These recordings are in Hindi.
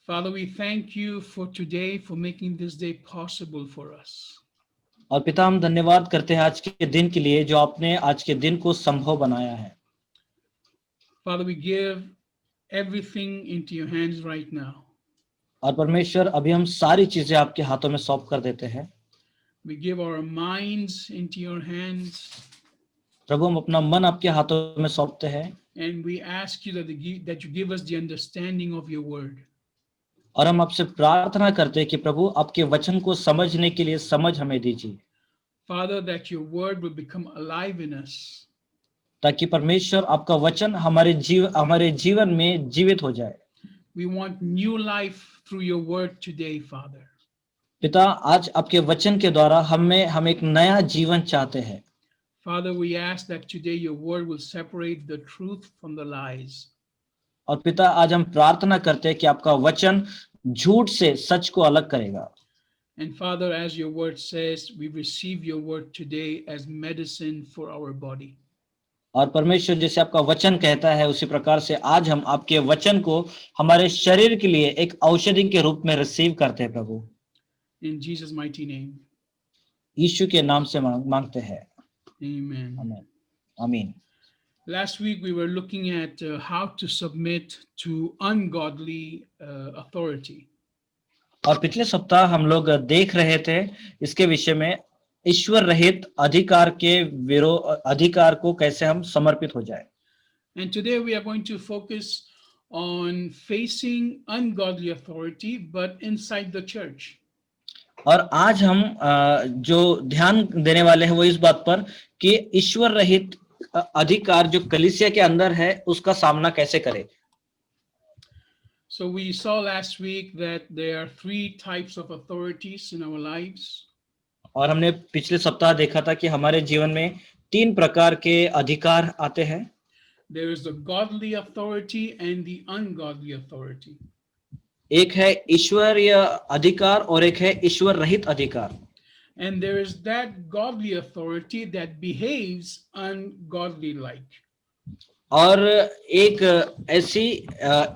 Father, we thank you for today, for making this day possible for us. और पिता, हम धन्यवाद करते हैं आज के दिन के लिए जो आपने आज के दिन को संभव बनाया है। Father, we give everything into your hands right now. और परमेश्वर, अभी हम सारी चीजें आपके हाथों में सौंप कर देते हैं। We give our minds into your hands, प्रभु, हम अपना मन आपके हाथों में सौंपते हैं and we ask you that you give us the understanding of your word. और हम आपसे प्रार्थना करते हैं कि प्रभु आपके वचन को समझने के लिए समझ हमें दीजिए, Father, that your word will become alive in us. ताकि परमेश्वर आपका वचन हमारे जीवन में जीवित हो जाए। We want new life through your word today, Father. पिता, आज आपके वचन के द्वारा हम एक नया जीवन चाहते हैं। Father, we ask that today your word will separate the truth from the lies. और पिता, आज हम प्रार्थना करते हैं कि आपका वचन झूठ से सच को अलग करेगा। And Father, as your word says, we receive your word today as medicine for our body. और परमेश्वर, जैसे आपका वचन कहता है उसी प्रकार से आज हम आपके वचन को हमारे शरीर के लिए एक औषधि के रूप में रिसीव करते हैं प्रभु। In Jesus' mighty name. यीशु के नाम से मांगते हैं, Amen. आमीन। आमीन। Last week we were looking at how to submit to ungodly authority. और पिछले सप्ताह हम लोग देख रहे थे इसके विषय में, ईश्वर रहित अधिकार को कैसे हम समर्पित हो जाए। And today we are going to focus on facing ungodly authority but inside the church. और आज हम जो ध्यान देने वाले हैं वो इस बात पर कि ईश्वर रहित अधिकार जो कलीसिया के अंदर है उसका सामना कैसे करें। So we saw last week that there are 3 types of authorities in our lives. और हमने पिछले सप्ताह देखा था कि हमारे जीवन में 3 प्रकार के अधिकार आते हैं। There is the godly authority and the ungodly authority. एक है ईश्वरीय अधिकार और एक है ईश्वर रहित अधिकार। And there is that godly authority that behaves ungodly like. और एक ऐसी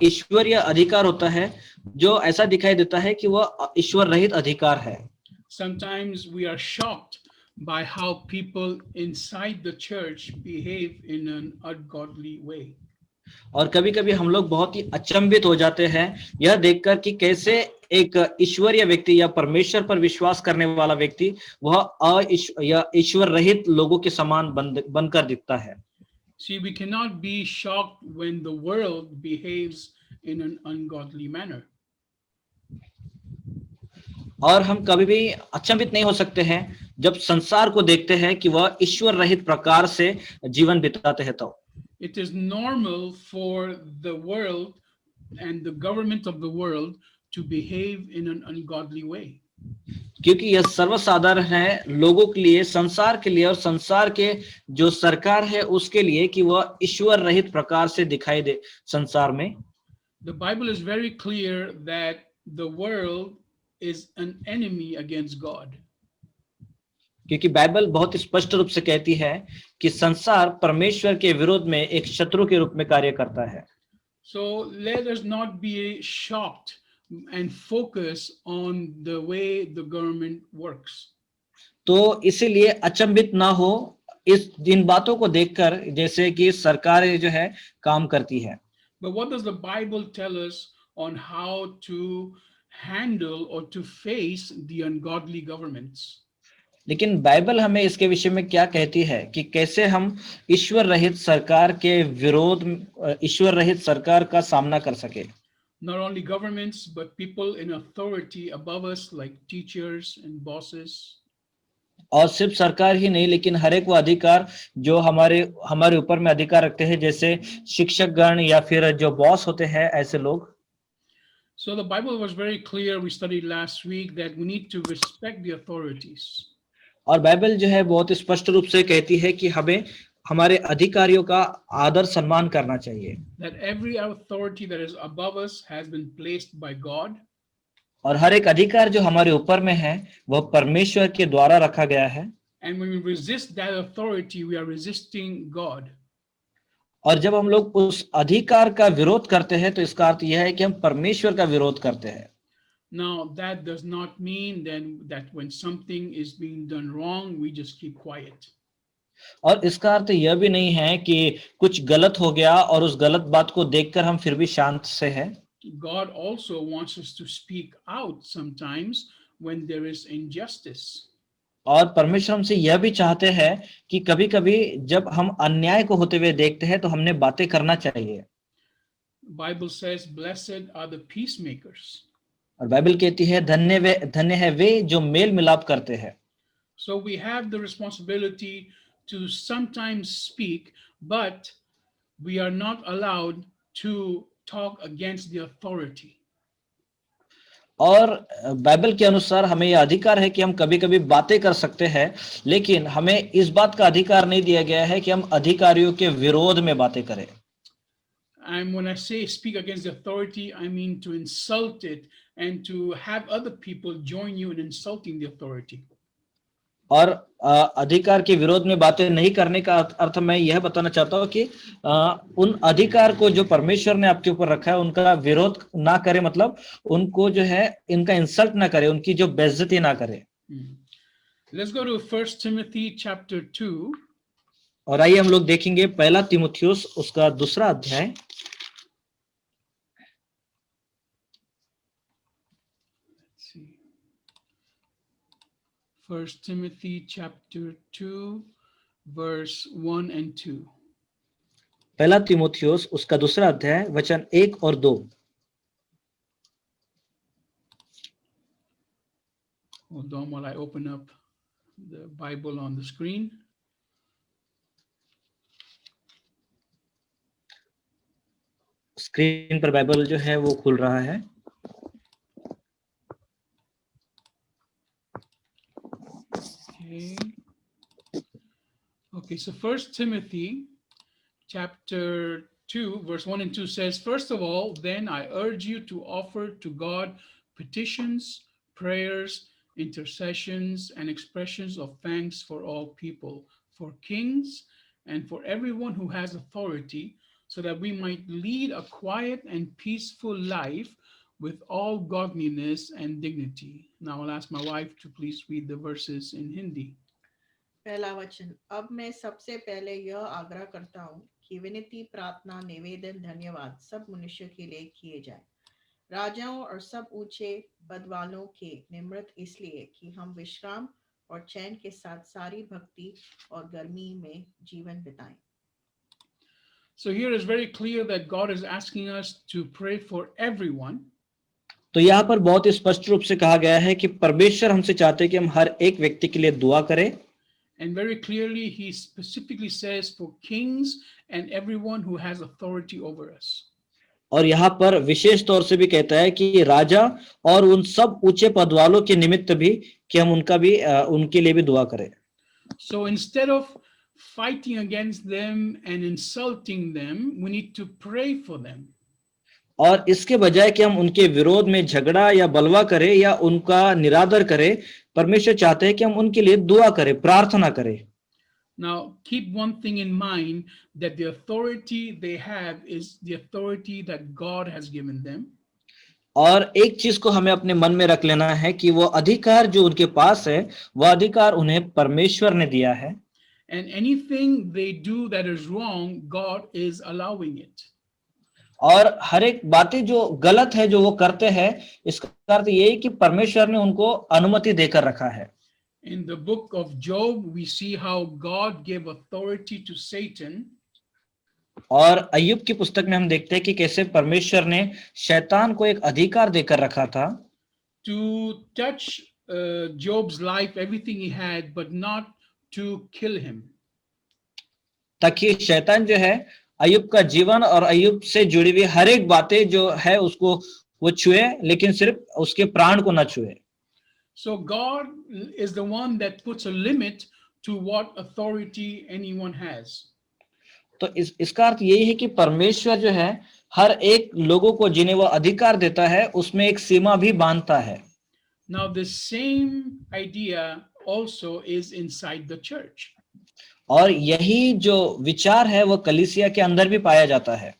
ईश्वरीय अधिकार होता है जो ऐसा दिखाई देता है कि वह ईश्वर रहित अधिकार है। Sometimes we are shocked by how people inside the church behave in an ungodly way. और कभी-कभी हम लोग बहुत ही अचंभित हो जाते हैं यह देखकर कि कैसे एक ईश्वरीय व्यक्ति या परमेश्वर पर विश्वास करने वाला व्यक्ति वह ईश्वर रहित लोगों के समान बनकर दिखता है। See, we cannot be shocked when the world behaves in an ungodly manner. और हम कभी भी अचंभित नहीं हो सकते हैं जब संसार को देखते हैं कि वह ईश्वर रहित प्रकार से जीवन बिताते हैं। तो It is normal for the world and the government of the world to behave in an ungodly way. क्योंकि यह सर्वसाधारण है लोगों के लिए, संसार के लिए और संसार के जो सरकार है उसके लिए कि वह ईश्वर रहित प्रकार से दिखाई दे संसार में। The Bible is very clear that the world is an enemy against God. क्योंकि बाइबल बहुत स्पष्ट रूप से कहती है कि संसार परमेश्वर के विरोध में एक शत्रु के रूप में कार्य करता है। So let us not be shocked and focus on the way the government works. तो इसीलिए अचंभित ना हो इन बातों को देखकर जैसे कि सरकारें जो है काम करती है। But what does the Bible tell us on how to handle or to face the ungodly governments? लेकिन बाइबल हमें इसके विषय में क्या कहती है कि कैसे हम ईश्वर रहित सरकार के विरोध, ईश्वर रहित सरकार का सामना कर सके। Not only governments, but people in authority above us like teachers and bosses. और सिर्फ सरकार ही नहीं, लेकिन हर एक वो अधिकार जो हमारे ऊपर में अधिकार रखते हैं, जैसे शिक्षक गण या फिर जो बॉस होते हैं, ऐसे लोग। So the Bible was very clear, we studied last week, that we need to respect the authorities. और बाइबल जो है बहुत स्पष्ट रूप से कहती है कि हमें हमारे अधिकारियों का आदर सम्मान करना चाहिए। That every authority that is above us has been placed by God. और हर एक अधिकार जो हमारे ऊपर में है वह परमेश्वर के द्वारा रखा गया है। And when we resist that authority, we are resisting God. और जब हम लोग उस अधिकार का विरोध करते हैं तो इसका अर्थ यह है कि हम परमेश्वर का विरोध करते हैं। Now, that does not mean then that when something is being done wrong, we just keep quiet. और इसका अर्थ यह भी नहीं है कि कुछ गलत हो गया और उस गलत बात को देखकर हम फिर भी शांत से हैं। God also wants us to speak out sometimes when there is injustice. और परमेश्वर हमसे यह भी चाहते हैं कि कभी-कभी जब हम अन्याय को होते हुए देखते हैं तो हमने बातें करना चाहिए। Bible says, "Blessed are the peacemakers." और बाइबल कहती है धन्य है वे जो मेल मिलाप करते हैं। So we have the responsibility to sometimes speak, but we are not allowed to talk against the authority. और बाइबल के अनुसार हमें यह अधिकार है कि हम कभी-कभी बातें कर सकते हैं, लेकिन हमें इस बात का अधिकार नहीं दिया गया है कि हम अधिकारियों के विरोध में बातें करें। And when I say speak against the authority, I mean to insult it and to have other people join you in insulting the authority. और अधिकार के विरोध में बातें नहीं करने का अर्थ मैं यह बताना चाहता हूं कि उन अधिकार को जो परमेश्वर ने आपके ऊपर रखा है उनका विरोध ना करे, मतलब उनको जो है इनका इंसल्ट ना करे, उनकी जो बेइज्जती ना करे। Let's go to 1 Timothy chapter 2. और आइए हम लोग देखेंगे पहला तीमुथियुस उसका 2 अध्याय। Let's see. 1 Timothy chapter 2 verse 1 and 2. पहला तीमुथियुस उसका 2 अध्याय वचन 1 और 2। Hold on while I open up the Bible on the screen. Screen पर बाइबल जो है वो खुल रहा है। Okay, so 1 Timothy chapter 2 verse 1 and 2 says, "First of all, then I urge you to offer to God petitions, prayers, intercessions, and expressions of thanks for all people, for kings, and for everyone who has authority, so that we might lead a quiet and peaceful life with all godliness and dignity." Now I'll ask my wife to please read the verses in Hindi. पहला वचन, अब मैं सबसे पहले यह आग्रह करता हूँ कि विनती, प्रार्थना, निवेदन, धन्यवाद सब मनुष्य के लिए किए जाए, राजाओं और सब ऊंचे पद वालों के निमित्त, इसलिए कि हम विश्राम और चैन के साथ सारी भक्ति और गर्मी में जीवन बिताएं। So here is very clear that God is asking us to pray for everyone. तो यहाँ पर बहुत ही स्पष्ट रूप से कहा गया है कि परमेश्वर हमसे चाहते हैं कि हम हर एक व्यक्ति के लिए दुआ करें। And very clearly he specifically says for kings and everyone who has authority over us. और यहाँ पर विशेष तौर से भी कहता है कि राजा और उन सब ऊंचे पद वालों के निमित्त भी कि हम उनके लिए भी दुआ करें। So instead of fighting against them and insulting them, we need to pray for them. और इसके बजाय कि हम उनके विरोध में झगड़ा या बलवा करें या उनका निरादर करें, परमेश्वर चाहते हैं कि हम उनके लिए दुआ करें, प्रार्थना करें। Now keep one thing in mind, that the authority they have is the authority that God has given them. और एक चीज को हमें अपने मन में रख लेना है कि वो अधिकार जो उनके पास है, वह अधिकार उन्हें परमेश्वर ने दिया है। And anything they do that is wrong, God is allowing it. और हर एक बातें जो गलत है जो वो करते हैं, इसका अर्थ ये है कि परमेश्वर ने उनको अनुमति देकर रखा है। In the book of Job, we see how God gave authority to Satan. और अय्यूब की पुस्तक में हम देखते हैं कि कैसे परमेश्वर ने शैतान को एक अधिकार देकर रखा था to touch Job's life, everything he had, but not to kill him. ताकि शैतान जो है अय्यूब का जीवन और अय्यूब से जुड़ी हुई हर एक बातें जो है उसको वो छुए, लेकिन सिर्फ उसके प्राण को ना छुए। So God is the one that puts a limit to what authority anyone has. तो इसका अर्थ यही है कि परमेश्वर जो है हर एक लोगों को जिन्हें वो अधिकार देता है उसमें एक सीमा भी बांधता है। Now the same idea also is inside the church. और यही जो विचार है वो कलीसिया के अंदर भी पाया जाता है।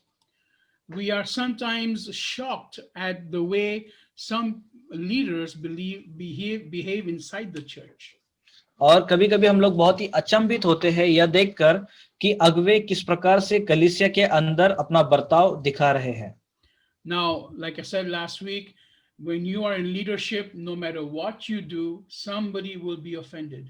We are sometimes shocked at the way some leaders behave inside the church. और कभी कभी हम लोग बहुत ही अचंभित होते हैं यह देखकर कि अगुवे किस प्रकार से कलीसिया के अंदर अपना बर्ताव दिखा रहे हैं। Now, like I said last week, when you are in leadership, no matter what you do, somebody will be offended.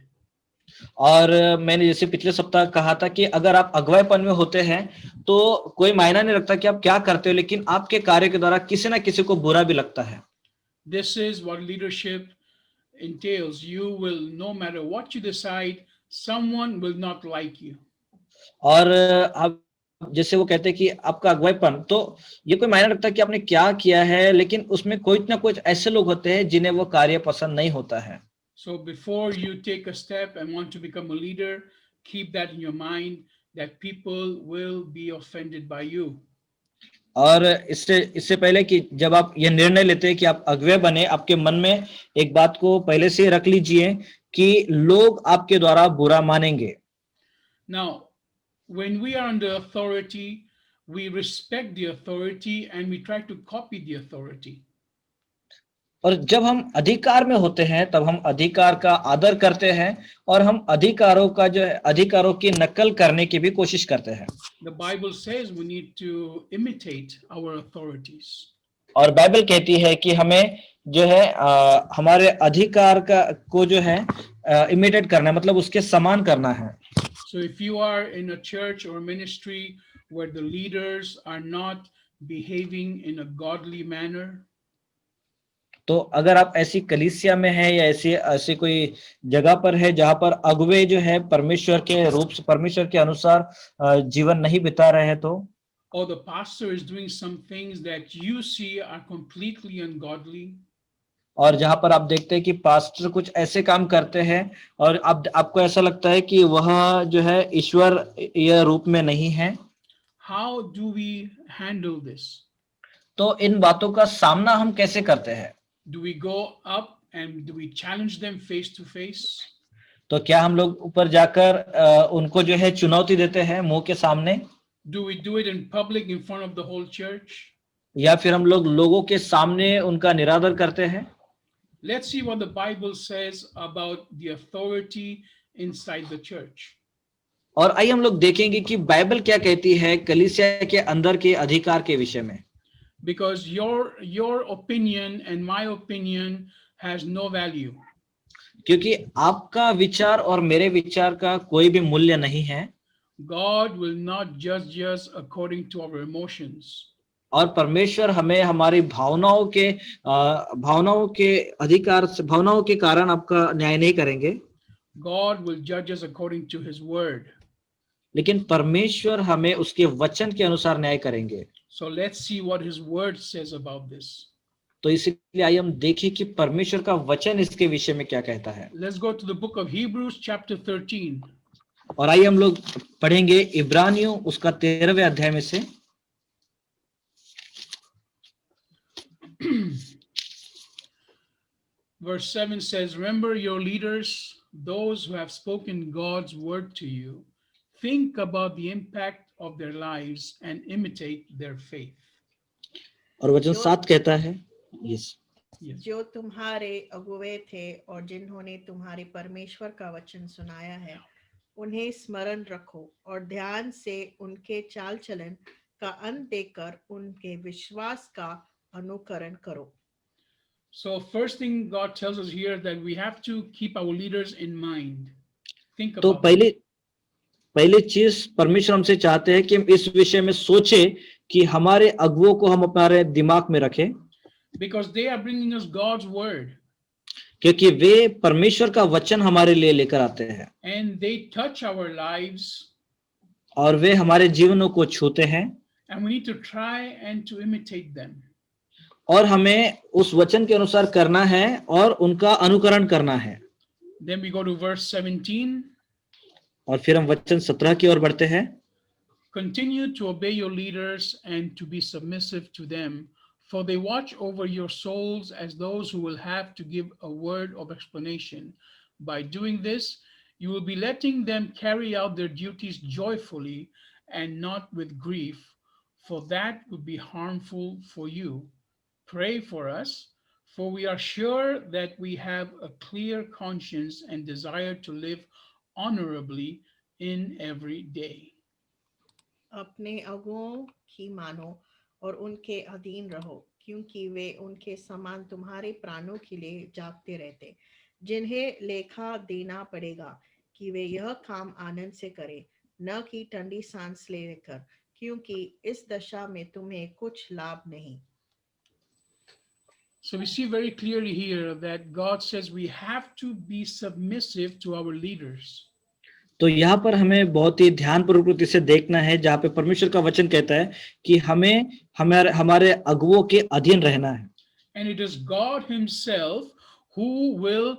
और मैंने जैसे पिछले सप्ताह कहा था कि अगर आप अगुवाईपन में होते हैं तो कोई मायना नहीं रखता कि आप क्या करते हो, लेकिन आपके कार्य के द्वारा किसी ना किसी को बुरा भी लगता है। This is what leadership entails. You will, no matter what you decide, someone will not like you. और आप जैसे वो कहते हैं कि आपका अगुवाईपन, तो ये कोई मायना रखता कि आपने क्या किया है, लेकिन उसमें कोई ना कुछ ऐसे लोग होते हैं जिन्हें वो कार्य पसंद नहीं होता है। So before you take a step and want to become a leader, keep that in your mind that people will be offended by you. और इससे पहले कि जब आप ये निर्णय लेते हैं कि आप अगुवे बने, आपके मन में एक बात को पहले से रख लीजिए कि लोग आपके द्वारा बुरा मानेंगे। Now, when we are under authority, we respect the authority and we try to copy the authority. और जब हम अधिकार में होते हैं तब हम अधिकार का आदर करते हैं और हम अधिकारों का जो है अधिकारों की नकल करने की भी कोशिश करते हैं। The Bible says we need to imitate our authorities. और बाइबल कहती है कि हमें जो है हमारे अधिकार का को जो है इमिटेट करना है, मतलब उसके समान करना है। So if you are in a church or ministry where the leaders are not behaving in a godly manner, तो अगर आप ऐसी कलीसिया में हैं या ऐसी कोई जगह पर है जहां पर अगुवे जो है परमेश्वर के रूप से, परमेश्वर के अनुसार जीवन नहीं बिता रहे हैं, तो or the pastor is doing some things that you see are completely ungodly, और जहां पर आप देखते हैं कि पास्टर कुछ ऐसे काम करते हैं और आपको ऐसा लगता है कि वह जो है ईश्वर यह रूप में नहीं है, how do we handle this? तो इन बातों का सामना हम कैसे करते हैं? Do we go up and do we challenge them face to face? तो क्या हम लोग ऊपर जाकर उनको जो है चुनौती देते हैं मुंह के सामने, Do we do it in public in front of the whole church? या फिर हम लोग लोगों के सामने उनका निरादर करते हैं? Let's see what the Bible says about the authority inside the church. और आइए हम लोग देखेंगे कि बाइबल क्या कहती है कलीसिया के अंदर के अधिकार के विषय में। Because your opinion and my opinion has no value. क्योंकि आपका विचार और मेरे विचार का कोई भी मूल्य नहीं है। God will not judge us according to our emotions. और परमेश्वर हमें हमारी भावनाओं के अधिकार से, भावनाओं के कारण आपका न्याय नहीं करेंगे। God will judge us according to his word. लेकिन परमेश्वर हमें उसके वचन के अनुसार न्याय करेंगे। So let's see what his word says about this. तो इसलिए आइए हम देखें कि परमेश्वर का वचन इसके विषय में क्या कहता है। Let's go to the book of Hebrews chapter 13. और आइए हम लोग पढ़ेंगे इब्रानियों उसका 13वें अध्याय में से। Verse 7 says, remember your leaders, those who have spoken God's word to you. Think about the impact of their lives and imitate their faith. और वचन 7 कहता है, यस, जो तुम्हारे अगुवे थे और जिन्होंने तुम्हारे परमेश्वर का वचन सुनाया है, उन्हें स्मरण रखो और ध्यान से उनके चाल चलन का अंत देखकर उनके विश्वास का अनुकरण करो। So first thing God tells us here that we have to keep our leaders in mind. Think तो about them. पहली चीज परमेश्वर हमसे चाहते हैं कि हम इस विषय में सोचें कि हमारे अगुवों को हम अपने दिमाग में रखें, Because they are bringing us God's word क्योंकि वे परमेश्वर का वचन हमारे लिए लेकर आते हैं and they touch our lives और वे हमारे जीवनों को छूते हैं and we need to try and to imitate them. और हमें उस वचन के अनुसार करना है और उनका अनुकरण करना है। Then we go to verse 17. और फिर हम वचन 17 की ओर बढ़ते हैं। Continue to obey your leaders and to be submissive to them, for they watch over your souls as those who will have to give a word of explanation. By doing this, You will be letting them carry out their duties joyfully and not with grief, for that would be harmful for you. Pray for us, for we are sure that we have a clear conscience and desire to live honorably in every day. अपने अगुओं की मानो और उनके अधीन रहो, क्योंकि वे उनके समान तुम्हारे प्राणों के लिए जागते रहते, जिन्हें लेखा देना पड़ेगा कि वे यह काम आनंद से करें, न कि ठंडी सांस लेकर, क्योंकि इस दशा में तुम्हें कुछ लाभ नहीं। So we see very clearly here that God says we have to be submissive to our leaders. तो यहाँ पर हमें बहुत ही ध्यानपूर्वक इसे देखना है, जहाँ पे परमेश्वर का वचन कहता है कि हमें हमारे हमारे अगुवों के अधीन रहना है। And it is God Himself who will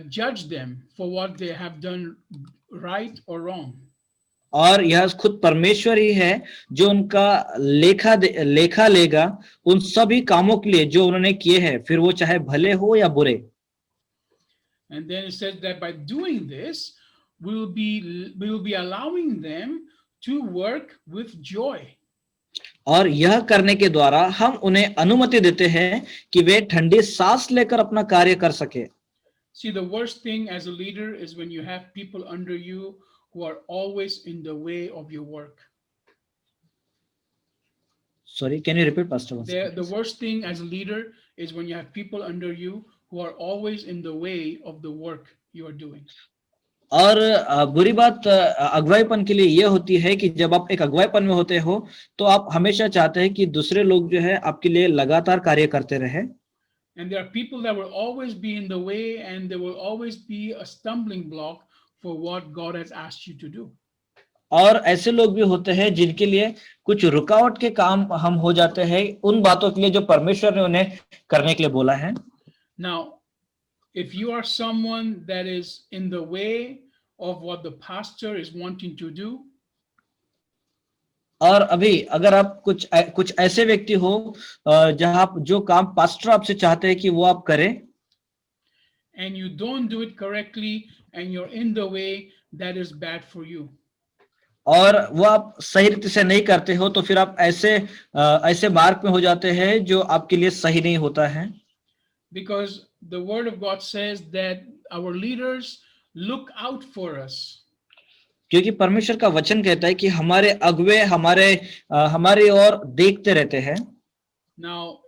judge them for what they have done right or wrong. और यह खुद परमेश्वर ही है जो उनका लेखा लेगा उन सभी कामों के लिए जो उन्होंने किए हैं, फिर वो चाहे भले हो या बुरे। And then it says that by doing this, we will be allowing them to work with joy. और यह करने के द्वारा हम उन्हें अनुमति देते हैं कि वे ठंडी सांस लेकर अपना कार्य कर सके। See, the worst thing as a leader is when you have people under you who are always in the way of your work. Sorry, can you repeat, Pastor? The worst thing as a leader is when you have people under you who are always in the way of the work you are doing. और बुरी बात अगुवाईपन के लिए यह होती है कि जब आप एक अगुवाईपन में होते हो तो आप हमेशा चाहते हैं कि दूसरे लोग जो है आपके लिए लगातार कार्य करते रहे। And there are people that will always be in the way and there will always be a stumbling block for what God has asked you to do. और ऐसे लोग भी होते हैं जिनके लिए कुछ रुकावट के काम हम हो जाते हैं उन बातों के लिए जो परमेश्वर ने उन्हें करने के लिए बोला है। Now, if you are someone that is in the way of what the pastor is wanting to do, और अभी अगर आप कुछ ऐसे व्यक्ति हो जहां जो काम पास्टर आपसे चाहते हैं कि वो आप करें, and you don't do it correctly and you're in the way, that is bad for you. और वो आप सही रीति से नहीं करते हो तो फिर आप ऐसे मार्ग में हो जाते हैं जो आपके लिए सही नहीं होता है। Because the word of God says that our leaders look out for us. क्योंकि परमेश्वर का वचन कहता है कि हमारे अगुवे हमारी ओर देखते रहते हैं। Now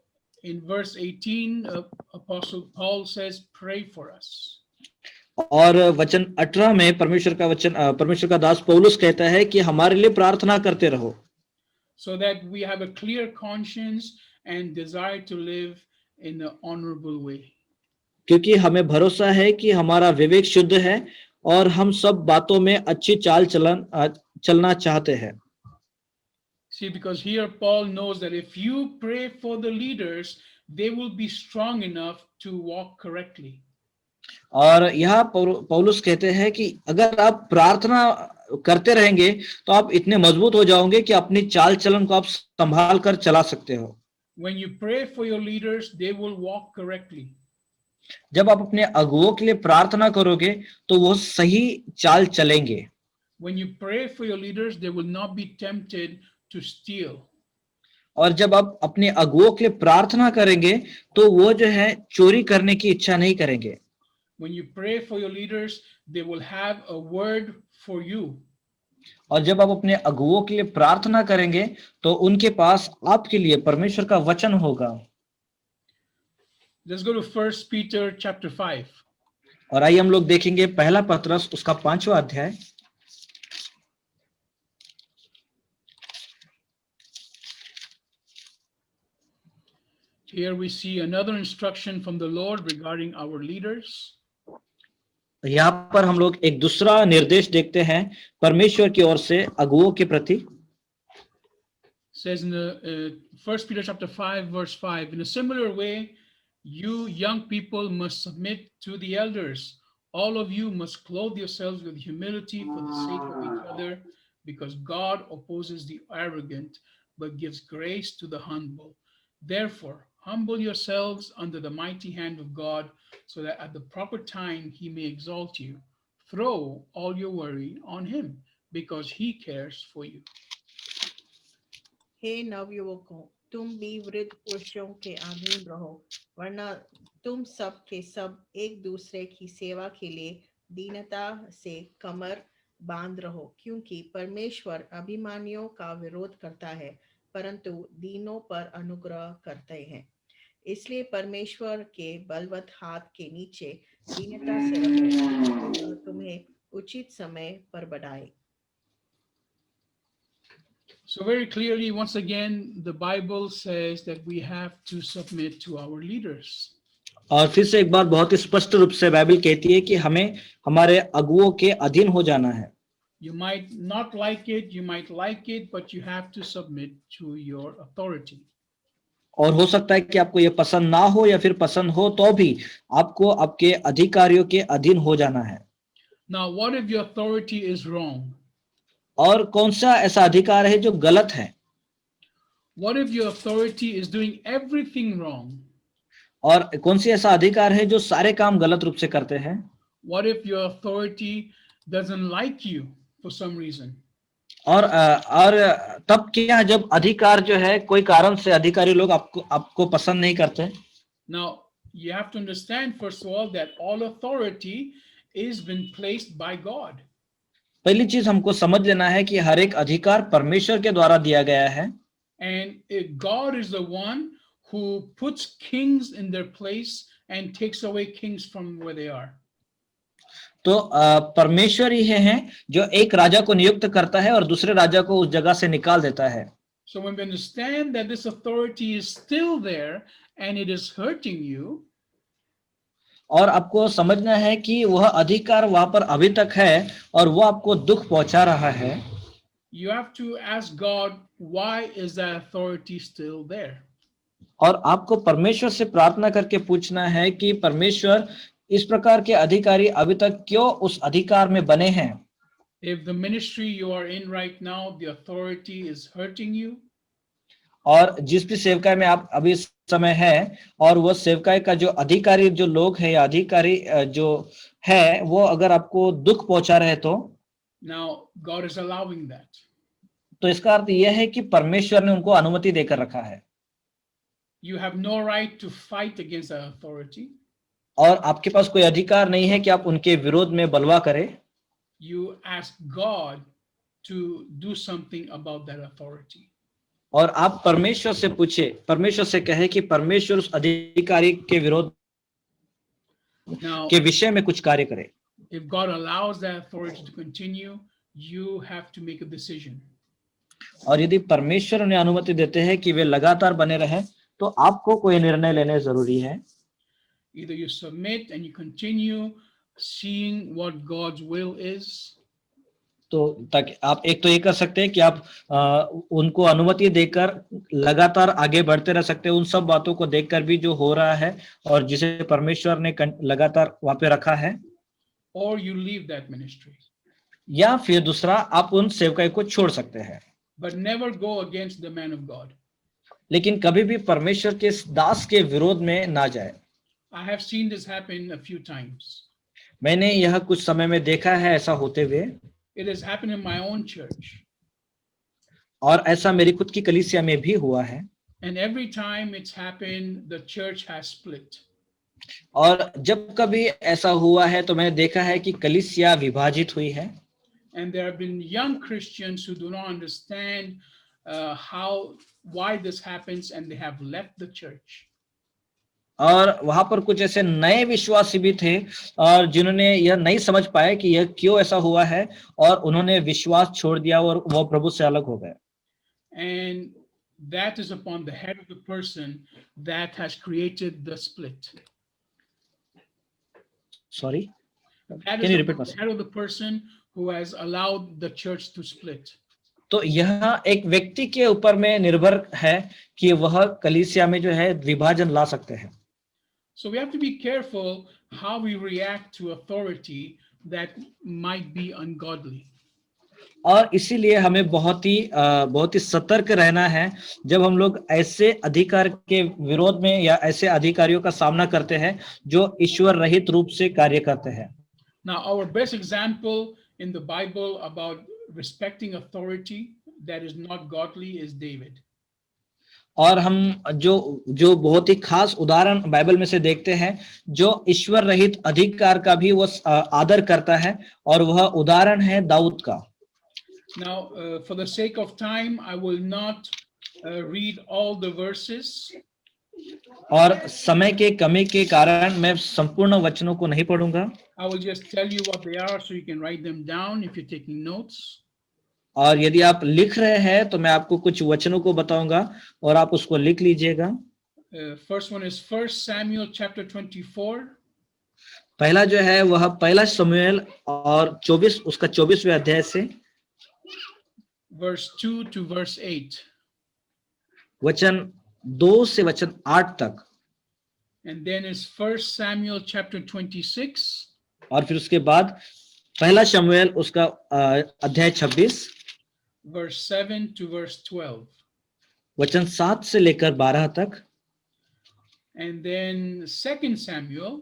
in verse 18, Apostle Paul says, pray for us. और वचन 18 में परमेश्वर का दास पौलुस कहता है कि हमारे लिए प्रार्थना करते रहो, so that we have a clear conscience and desire to live in an honorable way. क्योंकि हमें भरोसा है कि हमारा विवेक शुद्ध है और हम सब बातों में अच्छी चाल चलना चाहते हैं। See, because here Paul knows that if you pray for the leaders, they will be strong enough to walk correctly. और यहाँ पौलुस कहते हैं कि अगर आप प्रार्थना करते रहेंगे तो आप इतने मजबूत हो जाओगे कि अपनी चाल चलन को आप संभाल कर चला सकते हो। When you pray for your leaders, they will walk correctly. जब आप अपने अगुवों के लिए प्रार्थना करोगे तो वो सही चाल चलेंगे। When you pray for your leaders, they will not be tempted to steal. और जब आप अपने अगुवों के लिए प्रार्थना करेंगे तो वो जो है चोरी करने की इच्छा नहीं करेंगे। When you pray for your leaders, they will have a word for you. और जब आप अपने अगुवों के लिए प्रार्थना करेंगे तो उनके पास आपके लिए परमेश्वर का वचन होगा। Let's go to 1 Peter chapter 5. और आइए हम लोग देखेंगे पहला पत्रस उसका 5वां अध्याय। Here we see another instruction from the Lord regarding our leaders. यहाँ पर हम लोग एक दूसरा निर्देश देखते हैं परमेश्वर की ओर से अगुवों के प्रति। Says in the 1 Peter chapter 5 verse 5, in a similar way, you young people must submit to the elders. All of you must clothe yourselves with humility for the sake of each other, because God opposes the arrogant, but gives grace to the humble. Therefore, humble yourselves under the mighty hand of God, so that at the proper time he may exalt you. throw all your worry on him because he cares for you. हे नवयुवकों, तुम भी वृद्ध पुरुषों के अधीन रहो, वरना तुम सब के सब एक दूसरे की सेवा के लिए दीनता से कमर बांध रहो, क्योंकि परमेश्वर अभिमानियों का विरोध करता है, परंतु दीनों पर अनुग्रह करते हैं। इसलिए परमेश्वर के बलवत हाथ के नीचे दीनता से रहो, ताकि वह तुम्हें उचित समय पर बढ़ाए। So, very clearly, once again, the Bible says that we have to submit to our leaders. और फिर से एक बात बहुत ही स्पष्ट रूप से बाइबल कहती है कि हमें हमारे अगुओं के अधीन हो जाना है। You might not like it, you might like it, but you have to submit to your authority. और हो सकता है कि आपको ये पसंद ना हो या फिर पसंद हो तो भी आपको आपके अधिकारियों के अधीन हो जाना है। Now, what if your authority is wrong? और कौन सा ऐसा अधिकार है जो गलत है? What if your authority is doing everything wrong? और कौन सी ऐसा अधिकार है जो सारे काम गलत रूप से करते हैं? What if your authority doesn't like you for some reason? और तब क्या जब अधिकार जो है कोई कारण से अधिकारी लोग आपको पसंद नहीं करते? Now, you have to understand, first of all, that all authority is been placed by God. पहली चीज हमको समझ लेना है कि हर एक अधिकार परमेश्वर के द्वारा दिया गया है। And God is the one who puts kings in their place and takes away kings from where they are. तो परमेश्वर ही है जो एक राजा को नियुक्त करता है और दूसरे राजा को उस जगह से निकाल देता है। So when we understand that this authority is still there and it is hurting you, और आपको समझना है कि वह अधिकार वहां पर अभी तक है और वो आपको दुख पहुंचा रहा है, you have to ask God, why is that authority still there? और आपको परमेश्वर से प्रार्थना करके पूछना है कि परमेश्वर इस प्रकार के अधिकारी अभी तक क्यों उस अधिकार में बने हैं। If the ministry you are in right now, the authority is hurting you, और जिस भी सेवकाई में आप अभी इस समय है और वह सेवकाई का जो अधिकारी जो लोग है या अधिकारी जो है वो अगर आपको दुख पहुंचा रहे now God is allowing that. तो इसका अर्थ यह है कि परमेश्वर ने उनको अनुमति देकर रखा है। You have no right to fight against that authority. और आपके पास कोई अधिकार नहीं है कि आप उनके विरोध में बलवा करें। You ask God to do something about that authority. और आप परमेश्वर से पूछे, परमेश्वर से कहे कि परमेश्वर उस अधिकारी के विरोध Now, के विषय में कुछ कार्य करे। if God allows that authority to continue, you have to make a decision. और यदि परमेश्वर उन्हें अनुमति देते हैं कि वे लगातार बने रहें तो आपको कोई निर्णय लेने जरूरी है। Either you submit and you continue seeing what God's will is, तो ताकि आप एक तो ये कर सकते हैं कि आप उनको अनुमति देकर लगातार आगे बढ़ते रह सकते हैं उन सब बातों को देखकर भी जो हो रहा है और जिसे परमेश्वर ने लगातार वहां पे रखा है, or you leave that ministry. या फिर दूसरा आप उन सेवकाई को छोड़ सकते हैं। But never go against the man of God. लेकिन कभी भी परमेश्वर के दास के विरोध में ना जाए। I have seen this happen a few times. मैंने यह कुछ समय में देखा है ऐसा होते हुए। It has happened in my own church. और ऐसा मेरी खुद की कलीसिया में भी हुआ है। And every time it's happened, the church has split. और जब कभी ऐसा हुआ है तो मैंने देखा है कि कलीसिया विभाजित हुई है। And there have been young Christians who do not understand why this happens, and they have left the church. और वहां पर कुछ ऐसे नए विश्वासी भी थे और जिन्होंने यह नहीं समझ पाए कि यह क्यों ऐसा हुआ है और उन्होंने विश्वास छोड़ दिया और वो प्रभु से अलग हो गए। And that is upon the head of the person that has created the split. Sorry, That can you is repeat upon the head of the person who has allowed the church to split. तो यह एक व्यक्ति के ऊपर में निर्भर है कि वह कलीसिया में जो है विभाजन ला सकते हैं। So we have to be careful how we react to authority that might be ungodly. और इसीलिए हमें बहुत ही सतर्क रहना है जब हम लोग ऐसे अधिकार के विरोध में या ऐसे अधिकारियों का सामना करते हैं जो ईश्वर रहित रूप से कार्य करते हैं। Now, our best example in the Bible about respecting authority that is not godly is David. और हम जो जो बहुत ही खास उदाहरण बाइबल में से देखते हैं जो ईश्वर रहित अधिकार का भी वो आदर करता है और वह उदाहरण है दाऊद का। Now, for the sake of time, I will not read all the verses. और समय के कमी के कारण मैं संपूर्ण वचनों को नहीं पढ़ूंगा। I will just tell you what they are so you can write them down if you're taking notes. और यदि आप लिख रहे हैं तो मैं आपको कुछ वचनों को बताऊंगा और आप उसको लिख लीजिएगा। First one is 1 Samuel chapter 24. पहला जो है वह पहला शमूएल और 24 उसका 24वें अध्याय से verse 2 to verse 8. वचन 2 से वचन 8 तक। And then is 1 Samuel chapter 26. और फिर उसके बाद पहला शमूएल उसका अध्याय 26 verse 7 to verse 12. वचन 7 से लेकर 12 तक। And then 2 Samuel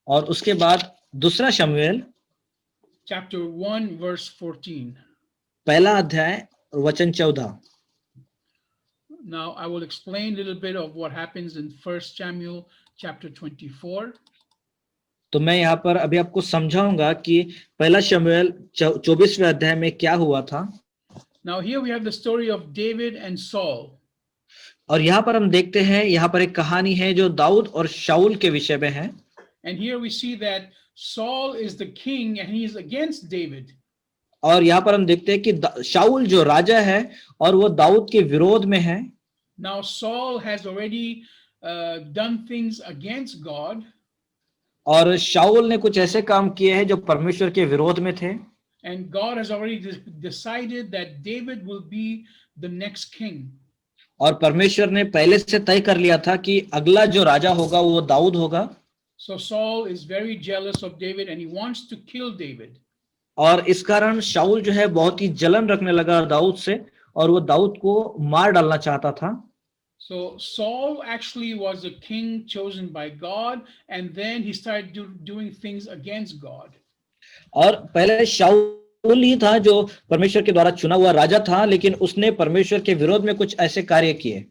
और उसके बाद दूसरा शमूएल chapter 1 verse 14. पहला अध्याय वचन 14। Now I will explain a little bit of what happens in 1 Samuel chapter 24. तो मैं यहाँ पर अभी आपको समझाऊंगा कि पहला शमूएल 24वें अध्याय में क्या हुआ था। Now here we have the story of David and Saul. और यहाँ पर हम देखते हैं यहाँ पर एक कहानी है जो दाऊद और शाऊल के विषय में है। And here we see that Saul is the king and he is against David. और यहाँ पर हम देखते हैं कि शाऊल जो राजा है और वो दाऊद के विरोध में है। Now Saul has already done things against God. और शाऊल ने कुछ ऐसे काम किए हैं जो परमेश्वर के विरोध में थे। And God has already decided that David will be the next king. और परमेश्वर ने पहले से तय कर लिया था कि अगला जो राजा होगा वो दाऊद होगा। So Saul is very jealous of David and he wants to kill David. और इस कारण शाऊल जो है बहुत ही जलन रखने लगा दाऊद से और वो दाऊद को मार डालना चाहता था। So Saul actually was a king chosen by God and then he started doing things against God. और पहले शाऊल ही था जो परमेश्वर के द्वारा चुना हुआ राजा था लेकिन उसने परमेश्वर के विरोध में कुछ ऐसे कार्य किए।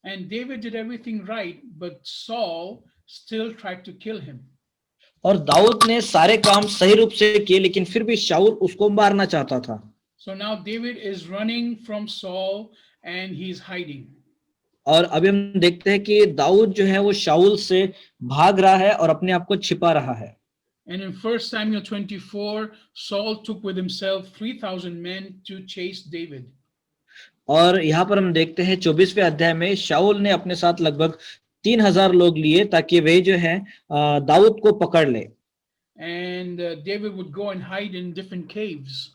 And David did everything right, but Saul still tried to kill him. और दाऊद ने सारे काम सही रूप से किए लेकिन फिर भी शाऊल उसको मारना चाहता था। So now David is running from Saul and he's hiding. और अभी हम देखते हैं कि दाऊद जो है वो शाऊल से भाग रहा है और अपने आप को छिपा रहा है। And in 1 Samuel 24, Saul took with himself 3,000 men to chase David. और यहाँ पर हम देखते हैं 24वें अध्याय में शाऊल ने अपने साथ लगभग 3,000 लोग लिए ताकि वे जो है दाऊद को पकड़ ले। And David would go and hide in different caves.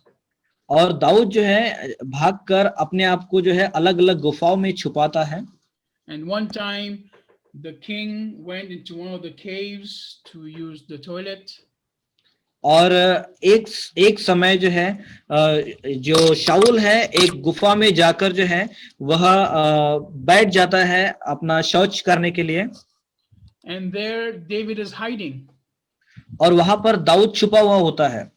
और दाऊद जो है भागकर अपने आप को जो है अलग-अलग गुफाओं में छुपाता है। And one time the king went into one of the caves to use the toilet. और एक समय जो है जो शाऊल है एक गुफा में जाकर जो है वह बैठ जाता है अपना शौच करने के लिए। And there David is hiding. और वहां पर दाऊद छुपा हुआ होता है।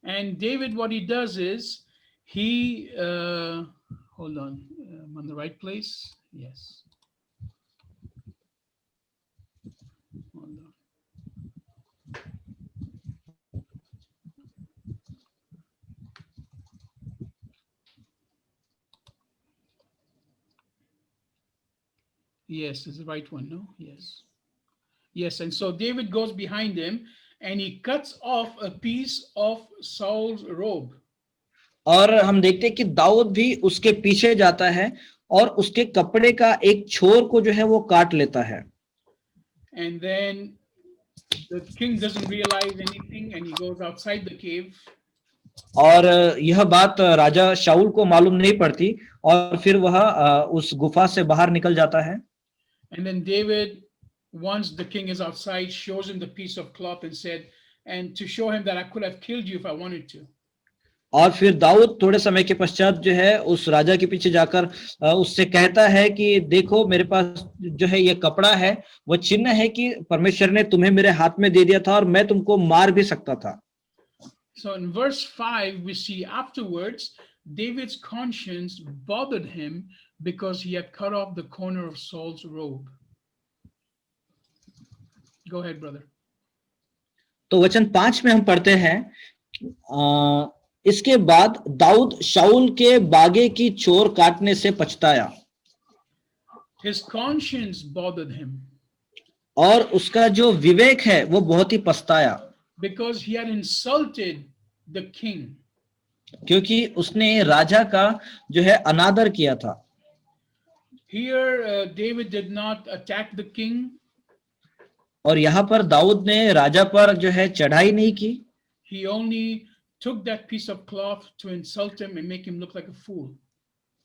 And David, what he does is he hold on, I'm on the right place. Yes. Hold on. Yes, it's the right one, no? Yes. Yes, and so David goes behind him and he cuts off a piece of Saul's robe. और हम देखते हैं कि दाऊद भी उसके पीछे जाता है और उसके कपड़े का एक छोर को जो है वो काट लेता है। And then the king doesn't realize anything and he goes outside the cave. और यह बात राजा शाऊल को मालूम नहीं पड़ती और फिर वह उस गुफा से बाहर निकल जाता है। And then David, once the king is outside, shows him the piece of cloth and said, and to show him that I could have killed you if I wanted to. और फिर दाऊद थोड़े समय के पश्चात जो है उस राजा के पीछे जाकर उससे कहता है कि देखो मेरे पास जो है ये कपड़ा है, वो चिन्ह है कि परमेश्वर ने तुम्हें मेरे हाथ में दे दिया था और मैं तुमको मार भी सकता था। So in verse 5, we see afterwards, David's conscience bothered him because he had cut off the corner of Saul's robe. Go ahead, brother. तो वचन 5 में हम पढ़ते हैं, इसके बाद दाऊद शाऊल के बागे की चोर काटने से पछताया His conscience bothered him और उसका जो विवेक है वो बहुत ही पछताया, because he had insulted the king. क्योंकि उसने राजा का जो है अनादर किया था। Here, David did not attack the king. और यहाँ पर दाऊद ने राजा पर जो है चढ़ाई नहीं की, He only took that piece of cloth to insult him and make him look like a fool.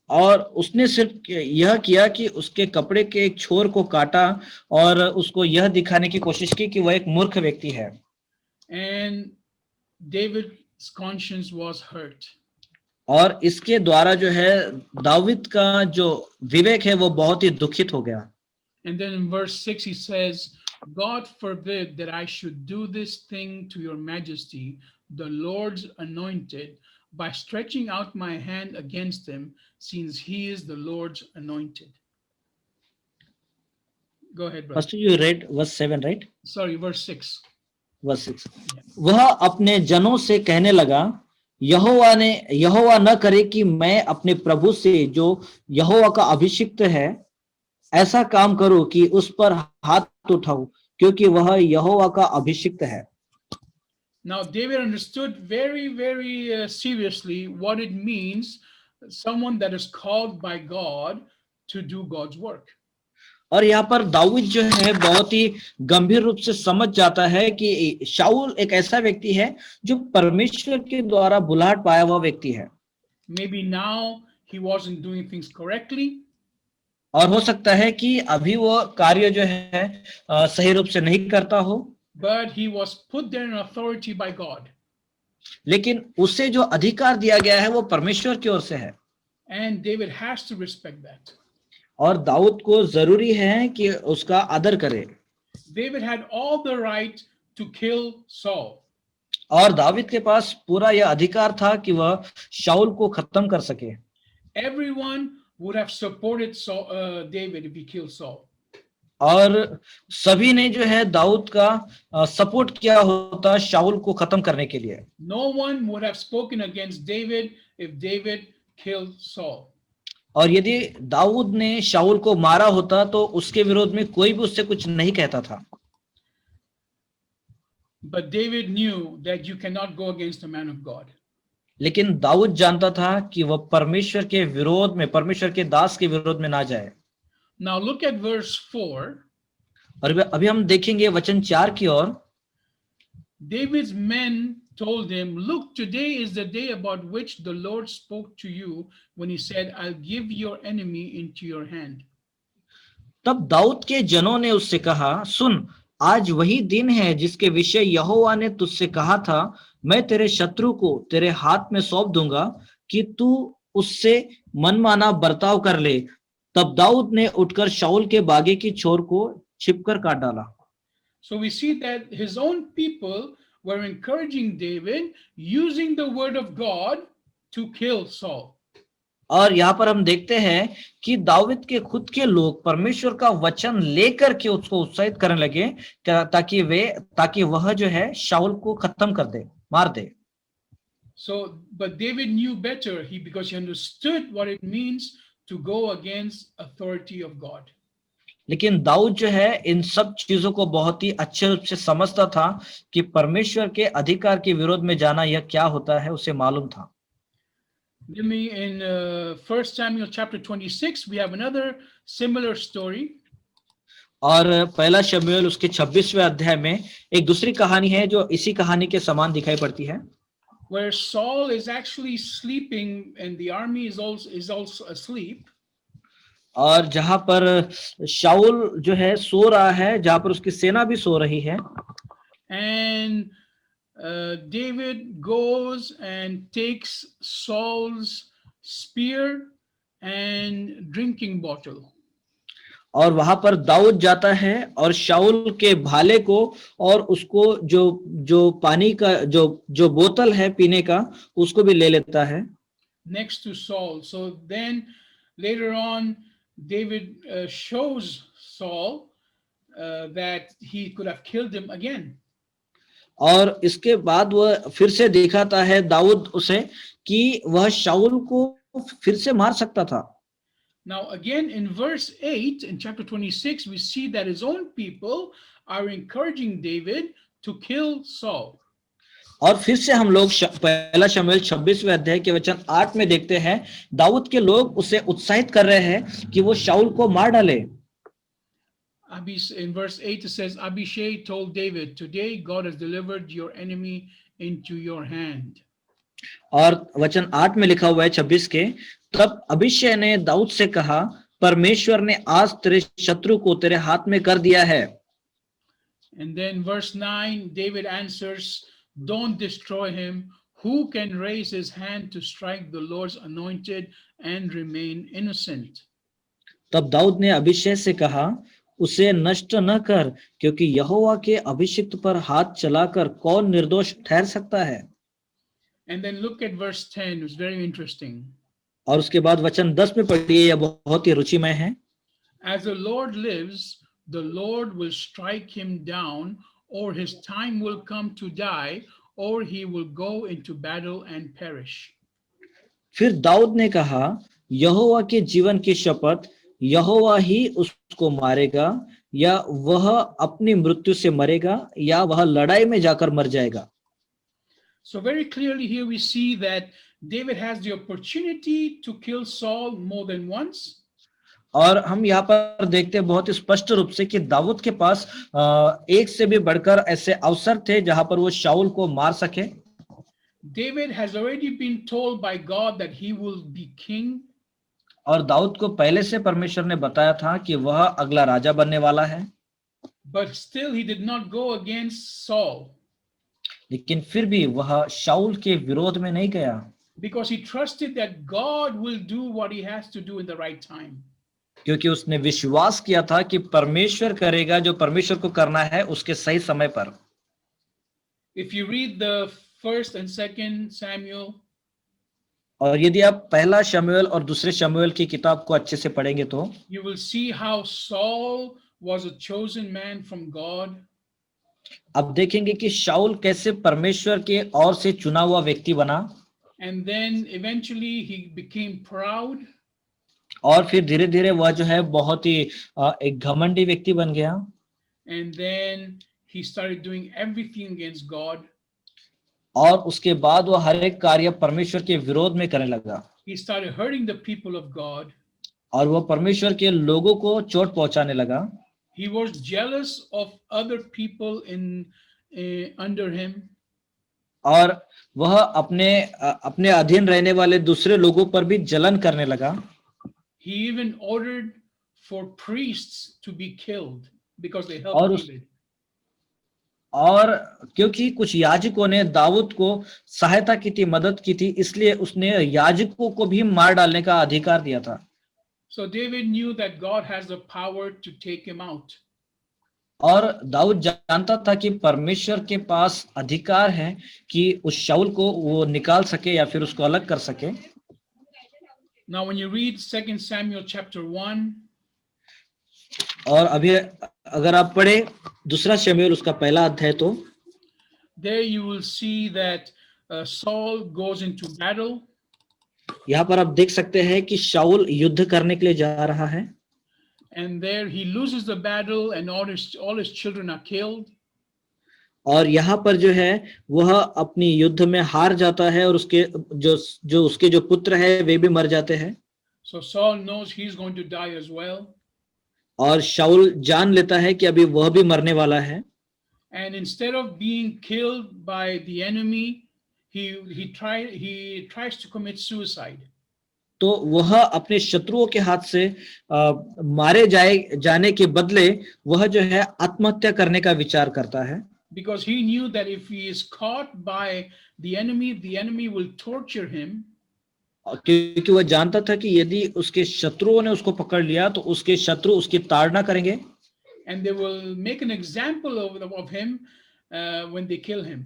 और उसने सिर्फ यह किया कि उसके कपड़े के एक छोर को काटा और उसको यह दिखाने की कोशिश की कि वह एक मूर्ख व्यक्ति है। And David's conscience was hurt. और इसके द्वारा जो है दाऊद का जो विवेक है वो बहुत ही दुखित हो गया। And then in verse 6 he says, God forbid that I should do this thing to your majesty, the Lord's anointed, by stretching out my hand against him, since he is the Lord's anointed. Go ahead, brother. First you read verse 7, right? Sorry, verse 6. Verse 6. वह अपने जनों से कहने लगा, यहोवा न करे कि मैं अपने प्रभु से जो यहोवा का अभिषिक्त है ऐसा काम करूं कि उस पर हाथ उठाऊं, क्योंकि वह यहोवा का अभिषिक्त है। Now David understood very seriously what it means, someone that is called by God to do God's work. और यहाँ पर दाऊद जो है बहुत ही गंभीर रूप से समझ जाता है कि शाऊल एक ऐसा व्यक्ति है जो परमेश्वर के द्वारा बुलाहट पाया हुआ व्यक्ति है। Maybe now he wasn't doing things correctly. और हो सकता है कि अभी वो कार्य जो है सही रूप से नहीं करता हो, but he was put there in authority by God. लेकिन उसे जो अधिकार दिया गया है वो परमेश्वर की ओर से है। And David has to respect that. और दाऊद को जरूरी है कि उसका आदर करे। David had all the right to kill Saul. और दाऊद के पास पूरा यह अधिकार था कि वह शाऊल को खत्म कर सके। Everyone would have supported David if he killed Saul. और सभी ने जो है दाऊद का सपोर्ट किया होता शाऊल को खत्म करने के लिए। No one would have spoken against David if David killed Saul. और यदि दाऊद ने शाऊल को मारा होता तो उसके विरोध में कोई भी उससे कुछ नहीं कहता था। But David knew that you cannot go against a man of God. लेकिन दाऊद जानता था कि वह परमेश्वर के विरोध में, परमेश्वर के दास के विरोध में ना जाए। Now look at verse 4. और अभी हम देखेंगे वचन 4 की ओर। David's men told him, look, today is the day about which the Lord spoke to you when he said, I'll give your enemy into your hand. तब दाऊद के जनों ने उससे कहा, सुन, आज वही दिन है जिसके विषय यहोवा ने तुझसे कहा था, मैं तेरे शत्रु को तेरे हाथ में सौंप दूंगा कि तू उससे मनमाना बर्ताव कर ले। तब दाऊद ने उठकर शाऊल के बागे की छोर को छिपकर काट डाला। So we see that his own people were encouraging David using the word of God to kill Saul. और यहाँ पर हम देखते हैं कि दाऊद के खुद के लोग परमेश्वर का वचन लेकर के उसको उत्साहित करने लगे ताकि वह जो है शाऊल को खत्म कर दे, मार दे। So, but David knew better because he understood what it means to go against authority of God. लेकिन दाऊद जो है इन सब चीजों को बहुत ही अच्छे रूप से समझता था कि परमेश्वर के अधिकार के विरोध में जाना यह क्या होता है, उसे मालूम था। Give me in 1 Samuel chapter 26, we have another similar story. और पहला शमूएल उसके 26वें अध्याय में एक दूसरी कहानी है जो इसी कहानी के समान दिखाई पड़ती है। Where Saul is actually sleeping and the army is also asleep. और जहां पर शाऊल जो है सो रहा है, जहां पर उसकी सेना भी सो रही है। And David goes and takes Saul's spear and drinking bottle. और वहां पर दाऊद जाता है और शाऊल के भाले को और उसको जो जो पानी का जो बोतल है पीने का उसको भी ले लेता है Next to Saul. So then later on, David shows Saul that he could have killed him again. और इसके बाद वह फिर से दिखाता है दाऊद उसे कि वह शाऊल को फिर से मार सकता था Now, again, in verse 8, in chapter 26, we see that his own people are encouraging David to kill Saul. और फिर से हम लोग पहला शमूएल 26वें अध्याय के वचन 8 में देखते हैं दाऊद के लोग उसे उत्साहित कर रहे हैं कि वो शाऊल को मार डाले In verse 8, it says, Abishai told David, today God has delivered your enemy into your hand. और वचन 8 में लिखा हुआ है 26 के तब अभिषय ने दाऊद से कहा परमेश्वर ने आज तेरे शत्रु को तेरे हाथ में कर दिया है And then verse 9, David answers, don't destroy him. Who can raise his hand to strike the Lord's anointed and remain innocent? तब दाऊद ने अभिषय से कहा उसे नष्ट न कर क्योंकि यहोवा के अभिषिक्त पर हाथ चलाकर कौन निर्दोष ठहर सकता है And then look at verse 10, it's very interesting. और उसके बाद वचन 10 में पढ़िए यह बहुत ही रुचिमय है As the Lord lives, the Lord will strike him down, or his time will come to die, or he will go into battle and perish. फिर दाऊद ने कहा यहोवा के जीवन की शपथ यहोवा ही उसको मारेगा या वह अपनी मृत्यु से मरेगा या वह लड़ाई में जाकर मर जाएगा So very clearly here we see that David has the opportunity to kill Saul more than once. और हम यहाँ पर देखते हैं बहुत स्पष्ट रूप से कि दाऊद के पास एक से भी बढ़कर ऐसे अवसर थे जहां पर वो शाऊल को मार सके David has already been told by God that he will be king. और दाऊद को पहले से परमेश्वर ने बताया था कि वह अगला राजा बनने वाला है But still he did not go against Saul. लेकिन फिर भी वह शाऊल के विरोध में नहीं गया Because he trusted that God will do what he has to do in the right time. क्योंकि उसने विश्वास किया था कि परमेश्वर करेगा जो परमेश्वर को करना है उसके सही समय पर If you read the 1st and 2nd Samuel, और यदि आप पहला शमूएल और दूसरे शमूएल की किताब को अच्छे से पढ़ेंगे तो you will see how Saul was a chosen man from God. आप देखेंगे कि शाऊल कैसे परमेश्वर के ओर से चुना हुआ व्यक्ति बना And then eventually he became proud. और फिर धीरे धीरे वह जो है बहुत ही एक घमंडी व्यक्ति बन गया And then he started doing everything against God. और उसके बाद वह हर एक कार्य परमेश्वर के विरोध में करने लगा He started hurting the people of God. और वह परमेश्वर के लोगों को चोट पहुंचाने लगा He was jealous of other people under him. और वह अपने अधीन रहने वाले दूसरे लोगों पर भी जलन करने लगा He even ordered for priests to be killed because they helped David. और क्योंकि कुछ याजकों ने दाऊद को सहायता की थी मदद की थी इसलिए उसने याजकों को भी मार डालने का अधिकार दिया था So David knew that God has the power to take him out. और दाऊद जानता था कि परमेश्वर के पास अधिकार है कि उस शाऊल को वो निकाल सके या फिर उसको अलग कर सके Now when you read 2 Samuel chapter 1, और अभी अगर आप पढ़े दूसरा शमूएल उसका पहला अध्याय तो there you will see that Saul goes into battle. यहाँ पर आप देख सकते हैं कि शाऊल युद्ध करने के लिए जा रहा है And there he loses the battle and all his children are killed. और यहाँ पर जो है वह अपनी युद्ध में हार जाता है और उसके उसके जो पुत्र है वे भी मर जाते हैं So Saul knows he's going to die as well. और शाऊल जान लेता है कि अभी वह भी मरने वाला है And instead of being killed by the enemy, he tries to commit suicide. तो वह अपने शत्रुओं के हाथ से मारे जाने के बदले वह जो है आत्महत्या करने का विचार करता है because he knew that if he is caught by the enemy will torture him. क्योंकि वह जानता था कि यदि उसके शत्रुओं ने उसको पकड़ लिया तो उसके शत्रु उसकी ताड़ना करेंगे And they will make an example of him when they kill him.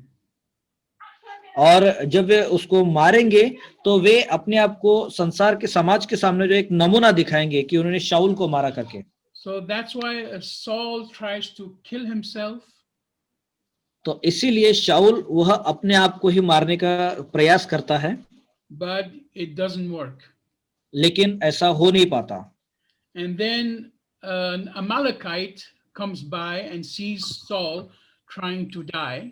और जब वे उसको मारेंगे तो वे अपने आप को संसार के समाज के सामने जो एक नमूना दिखाएंगे कि उन्होंने शाऊल को मारा करके. So that's why Saul tries to kill himself. तो इसीलिए शाऊल वह अपने आप को ही मारने का प्रयास करता है, But it doesn't work. लेकिन ऐसा हो नहीं पाता. And then an Amalekite comes by and sees Saul trying to die.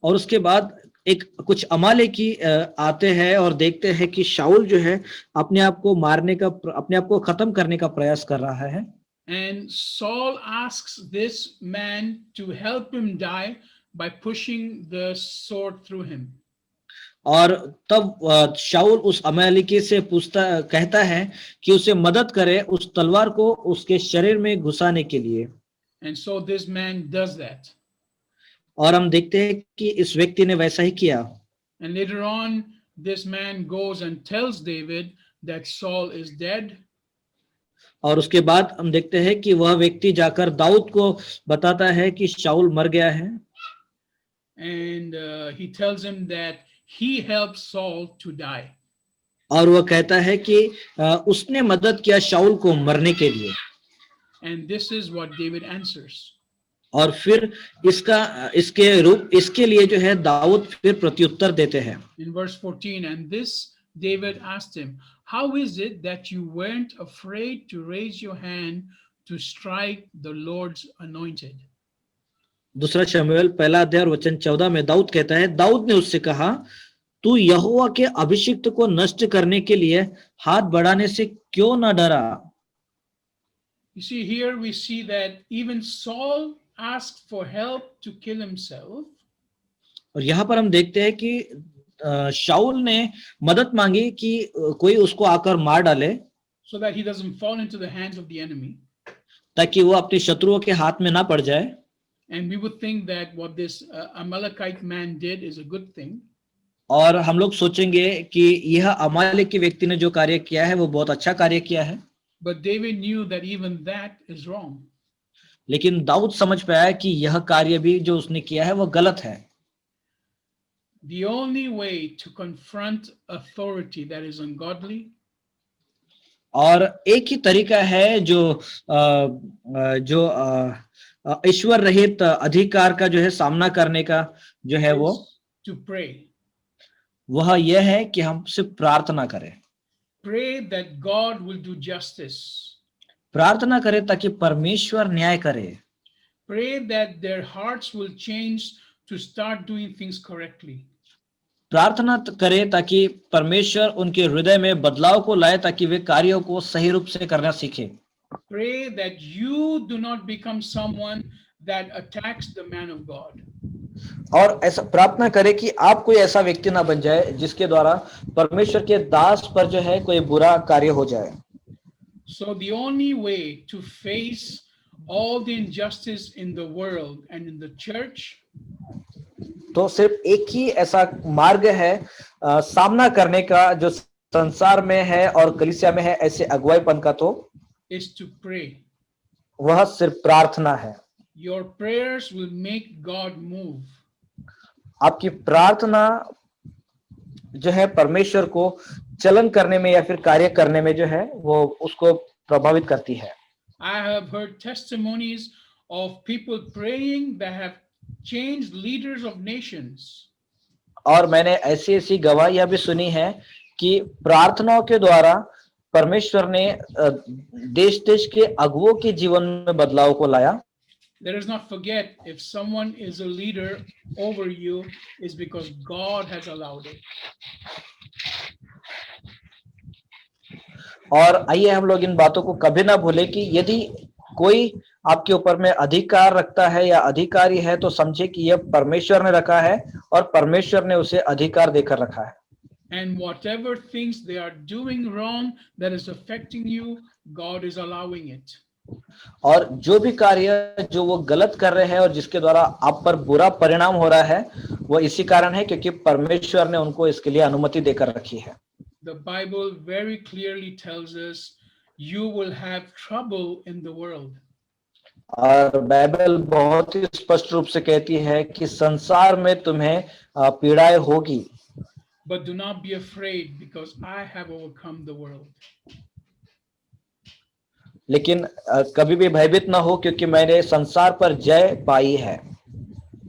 और उसके बाद एक कुछ अमालेकी आते हैं और देखते हैं कि शाऊल जो है अपने आप को मारने का, अपने आप को खत्म करने का प्रयास कर रहा है. And Saul asks this man to help him die by pushing the sword through him. और तब शाऊल उस अमालेकी से कहता है कि उसे मदद करे उस तलवार को उसके शरीर में घुसाने के लिए. And so this man does that. और हम देखते हैं कि इस व्यक्ति ने वैसा ही किया. And later on, this man goes and tells David that Saul is dead. और उसके बाद हम देखते हैं कि वह व्यक्ति जाकर दाऊद को बताता है कि शाऊल मर गया है. And he tells him that he helped Saul to die. और वह कहता है कि उसने मदद किया शाऊल को मरने के लिए. And this is what David answers. और फिर इसके लिए जो है दाऊद फिर प्रत्युत्तर देते हैं. In verse 14, and this David asked him, how is it that you weren't afraid to raise your hand to strike the Lord's anointed? दूसरा शमूएल पहला अध्याय और वचन 14 में दाऊद कहता है, दाऊद ने उससे कहा, तू यहोवा के अभिषिक्त को नष्ट करने के लिए हाथ बढ़ाने से क्यों न डरा. You see, here we see that even Saul asked for help to kill himself. और यहाँ पर हम देखते हैं कि शाऊल ने मदद मांगी कि कोई उसको आकर मार डाले, so that he doesn't fall into the hands of the enemy. ताकि वो अपने शत्रुओं के हाथ में ना पड़ जाए. And we would think that what this Amalekite man did is a good thing. और हम लोग सोचेंगे कि यह अमालेकी व्यक्ति ने जो कार्य किया है वो बहुत अच्छा कार्य किया है. But David knew that even that is wrong. लेकिन दाऊद समझ पाया कि यह कार्य भी जो उसने किया है वो गलत है. The only way to confront authority that is ungodly, और एक ही तरीका है जो ईश्वर रहित अधिकार का जो है सामना करने का जो है वो to pray. वह यह है कि हम सिर्फ प्रार्थना करें. Pray that God will do justice. प्रार्थना करें ताकि परमेश्वर न्याय करे. Pray that their hearts will change to start doing things correctly. प्रार्थना करें ताकि परमेश्वर उनके हृदय में बदलाव को लाए ताकि वे कार्यों को सही रूप से करना सीखें. Pray that you do not become someone that attacks the man of God. और ऐसा प्रार्थना करें कि आप कोई ऐसा व्यक्ति ना बन जाए जिसके द्वारा परमेश्वर के दास पर जो है कोई बुरा कार्य हो जाए. So the only way to face all the injustice in the world and in the church, तो सिर्फ एक ही ऐसा मार्ग है सामना करने का जो संसार में है और कलीसिया में है ऐसे अगुवाईपन का, तो is to pray. वह सिर्फ प्रार्थना है. Your prayers will make God move. आपकी प्रार्थना जो है परमेश्वर को चलन करने में या फिर कार्य करने में जो है वो उसको प्रभावित करती है. I have heard testimonies of people praying that have changed leaders of nations. और मैंने ऐसी ऐसी गवाहियां भी सुनी है कि प्रार्थनाओं के द्वारा परमेश्वर ने देश देश के अगुवों के जीवन में बदलाव को लाया. Let us not forget, if someone is a leader over you, is because God has allowed it. और आइए हम लोग इन बातों को कभी ना भूले कि यदि कोई आपके ऊपर में अधिकार रखता है या अधिकारी है तो समझे कि यह परमेश्वर ने रखा है और परमेश्वर ने उसे अधिकार देकर रखा है. And whatever things they are doing wrong that is affecting you, God is allowing it. और जो भी कार्य जो वो गलत कर रहे हैं और जिसके द्वारा आप पर बुरा परिणाम हो रहा है, वो इसी कारण है क्योंकि परमेश्वर ने उनको इसके लिए अनुमति देकर रखी है। The Bible very clearly tells us you will have trouble in the world. और बाइबल बहुत ही स्पष्ट रूप से कहती है कि संसार में तुम्हें पीड़ाएं होगी, But do not be afraid because I have overcome the world. लेकिन कभी भी भयभीत ना हो क्योंकि मैंने संसार पर जय पाई है।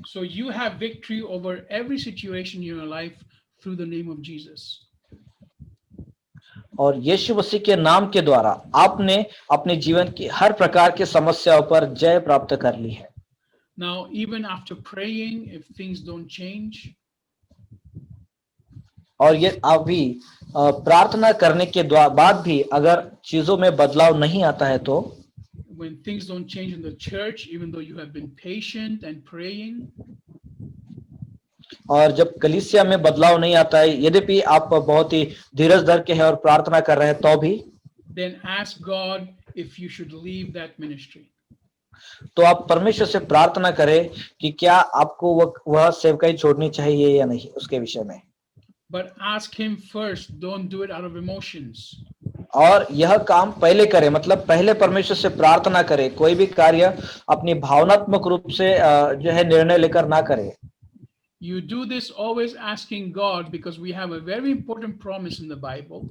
So you have victory over every situation in your life through the name of Jesus. और यीशु मसीह के नाम के द्वारा आपने अपने जीवन की हर प्रकार की समस्याओं पर जय प्राप्त कर ली है। Now, even after praying, if things don't change, और ये अभी प्रार्थना करने के बाद भी अगर चीजों में बदलाव नहीं आता है, तो when things don't change in the church, even though you have been patient and praying, और जब कलीसिया में बदलाव नहीं आता है, यद्यपि आप बहुत ही धीरज धर के हैं और प्रार्थना कर रहे हैं, तो भी then ask God if you should leave that ministry. तो आप परमेश्वर से प्रार्थना करें कि क्या आपको वह सेवकाई छोड़नी चाहिए या नहीं, उसके विषय में। But ask him first, don't do it out of emotions. और यह काम पहले करें, मतलब पहले परमेश्वर से प्रार्थना करें, कोई भी कार्य अपनी भावनात्मक रूप से जो है निर्णय लेकर ना करें। You do this always asking God because we have a very important promise in the Bible.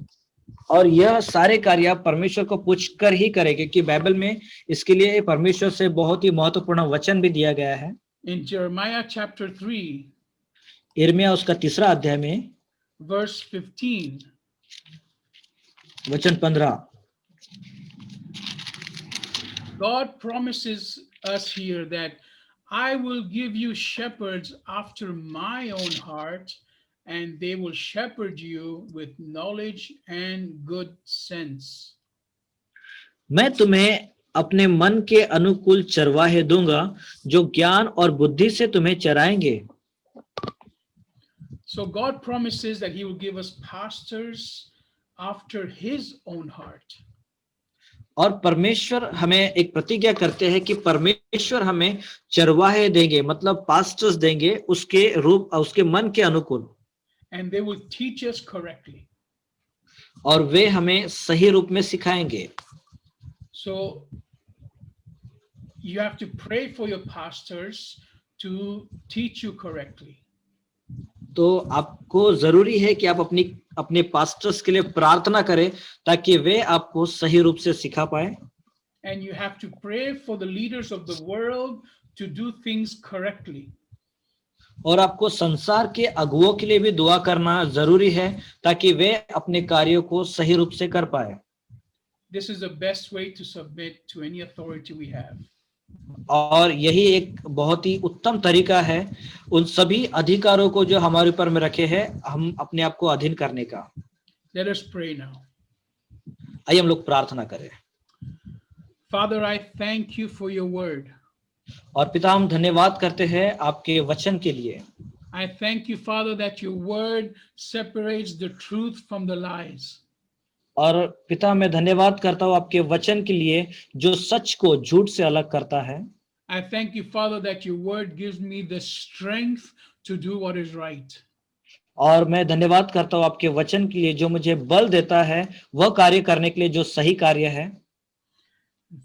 और यह सारे कार्य आप परमेश्वर को पूछकर ही करें क्योंकि बाइबल में इसके लिए परमेश्वर से बहुत ही महत्वपूर्ण वचन भी दिया गया है। In Jeremiah chapter 3, यिर्मयाह उसका 3 अध्याय में verse 15, वचन 15, God promises us here that I will give you shepherds after my own heart, and they will shepherd you with knowledge and good sense. मैं तुम्हें अपने मन के अनुकूल चरवाहे दूंगा जो ज्ञान और बुद्धि से तुम्हें चराएंगे। So God promises that he will give us pastors after his own heart. और परमेश्वर हमें एक प्रतिज्ञा करते हैं कि परमेश्वर हमें चरवाहे देंगे, मतलब पास्टर्स देंगे उसके रूप, उसके मन के अनुकूल। And they will teach us correctly. और वे हमें सही रूप में सिखाएंगे। So you have to pray for your pastors to teach you correctly. तो आपको जरूरी है कि आप अपने पास्टर्स के लिए प्रार्थना करें ताकि वे आपको सही रूप से सिखा पाए। And you have to pray for the leaders of the world to do things correctly. और आपको संसार के अगुवों के लिए भी दुआ करना जरूरी है ताकि वे अपने कार्यों को सही रूप से कर पाए। This is the best way to submit to any authority we have. और यही एक बहुत ही उत्तम तरीका है उन सभी अधिकारों को जो हमारे ऊपर में रखे हैं, हम अपने आप को अधीन करने का। Let us pray now. आइए हम लोग प्रार्थना करें। Father, I thank you for your word. और पिता, हम धन्यवाद करते हैं आपके वचन के लिए। I thank you, Father, that your word separates the truth from the lies. और पिता, मैं धन्यवाद करता हूँ आपके वचन के लिए जो सच को झूठ से अलग करता है। I thank you, Father, that your word gives me the strength to do what is right. और मैं धन्यवाद करता हूँ आपके वचन के लिए जो मुझे बल देता है वह कार्य करने के लिए जो सही कार्य है।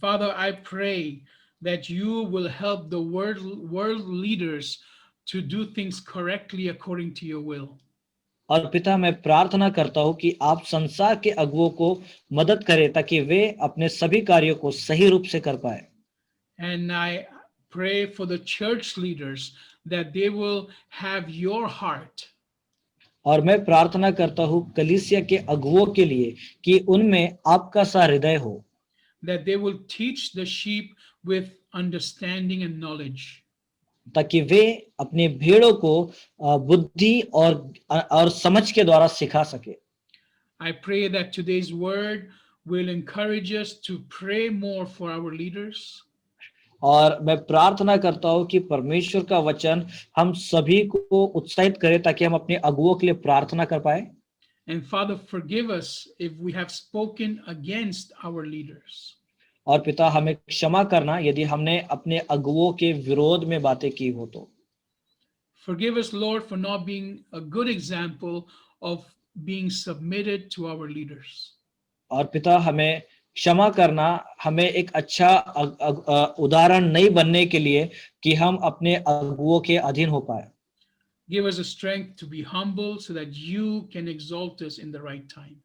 Father, I pray that you will help the world leaders to do things correctly according to your will. और पिता, मैं प्रार्थना करता हूँ कि आप संसार के अगुवों को मदद करें ताकि वे अपने सभी कार्यों को सही रूप से कर पाए। And I pray for the church leaders that they will have your heart. और मैं प्रार्थना करता हूँ कलीसिया के अगुवों के लिए कि उनमें आपका सा हृदय हो। That they will teach the sheep with understanding and knowledge. ताकि वे अपने भेड़ों को बुद्धि और समझ के द्वारा सिखा सके। I pray that today's word will encourage us to pray more for our leaders. और मैं प्रार्थना करता हूँ कि परमेश्वर का वचन हम सभी को उत्साहित करे ताकि हम अपने अगुवों के लिए प्रार्थना कर पाए। And Father, forgive us if we have spoken against our leaders. और पिता हमें क्षमा करना यदि हमने अपने अगुओं के विरोध में बातें की हो तो। Forgive us, Lord, for not being a good example of being submitted to our leaders. और पिता हमें क्षमा करना, हमें एक अच्छा उदाहरण नहीं बनने के लिए कि हम अपने अगुओं के अधीन हो पाए। Give us the strength to be humble so that you can exalt us in the right time.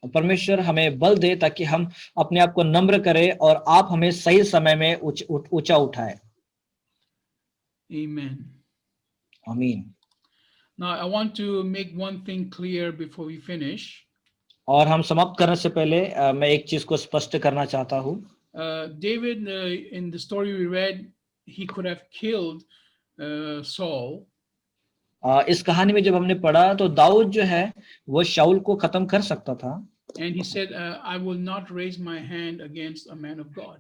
परमेश्वर हमें बल दे ताकि हम अपने आप को नम्र करें और आप हमें सही समय में ऊंचा उठाए। Amen. आमीन। Now, I want to make one thing clear before we finish. और हम समाप्त करने से पहले मैं एक चीज को स्पष्ट करना चाहता हूँ। David, in the story we read, he could have killed Saul. इस कहानी में जब हमने पढ़ा तो दाऊद जो है वो शाऊल को खत्म कर सकता था। And he said, I will not raise my hand against a man of God.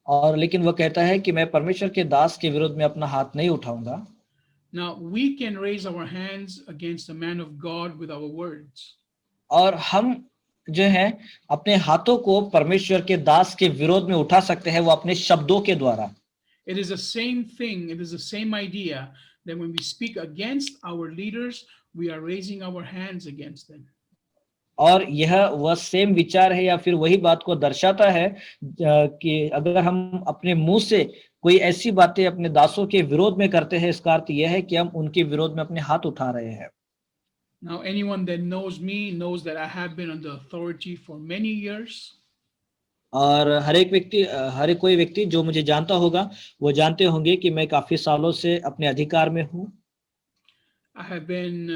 और लेकिन वो कहता है कि मैं परमेश्वर के दास के विरुद्ध में अपना हाथ नहीं उठाऊंगा। Now, we can raise our hands against a man of God with our words. और हम जो है अपने हाथों को परमेश्वर के दास के विरोध में उठा सकते हैं, वो अपने शब्दों के द्वारा। It is the same thing, it is the same idea that when we speak against our leaders, we are raising our hands against them. और यह वह सेम विचार है या फिर वही बात को दर्शाता है कि अगर हम अपने मुंह से कोई ऐसी बातें अपने दासों के विरोध में करते हैं, इसका अर्थ यह है कि हम उनके विरोध में अपने हाथ उठा रहे हैं। Now, anyone that knows me knows that I have been under authority for many years. और हर कोई व्यक्ति जो मुझे जानता होगा वो जानते होंगे कि मैं काफी सालों से अपने अधिकार में हूँ। I have been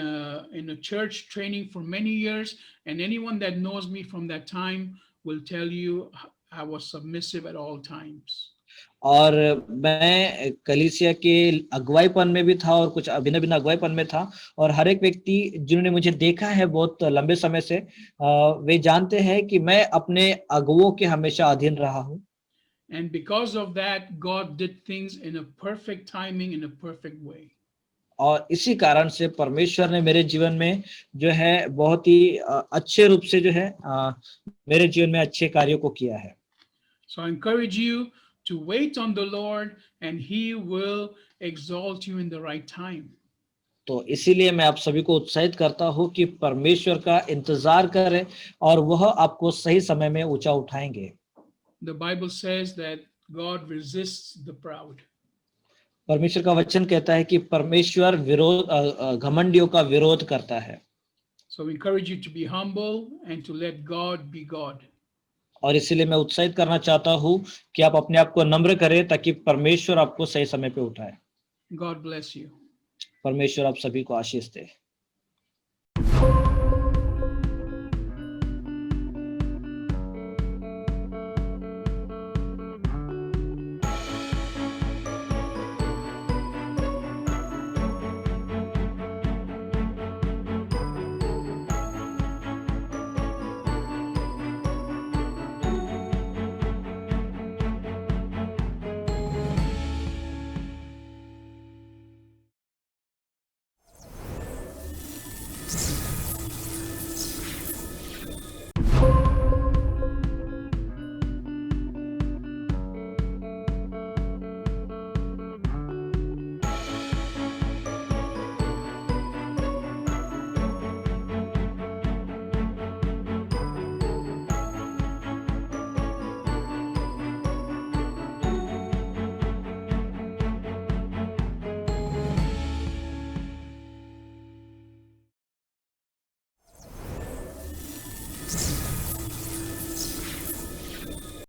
in a church training for many years, and anyone that knows me from that time will tell you I was submissive at all times. और मैं कलीसिया के अगुवाईपन में भी था और कुछ भिन्न भिन्न अगुवाईपन में था, और हर एक व्यक्ति जिन्होंने मुझे देखा है बहुत लंबे समय से वे जानते हैं कि मैं अपने अगुवों के हमेशा अधीन रहा हूँ। And because of that, God did things in a perfect timing, in a perfect way. और इसी कारण से परमेश्वर ने मेरे जीवन में जो है बहुत ही अच्छे रूप से जो है मेरे जीवन में अच्छे कार्यों को किया है। So I encourage you to wait on the Lord, and He will exalt you in the right time. तो इसीलिए मैं आप सभी को उत्साहित करता हूँ कि परमेश्वर का इंतजार करें और वह आपको सही समय में ऊंचा उठाएंगे। The Bible says that God resists the proud. परमेश्वर का वचन कहता है कि परमेश्वर घमंडियों का विरोध करता है। So we encourage you to be humble and to let God be God. और इसीलिए मैं उत्साहित करना चाहता हूँ कि आप अपने आप को नम्र करें ताकि परमेश्वर आपको सही समय पे उठाए। God bless you. परमेश्वर आप सभी को आशीष दे।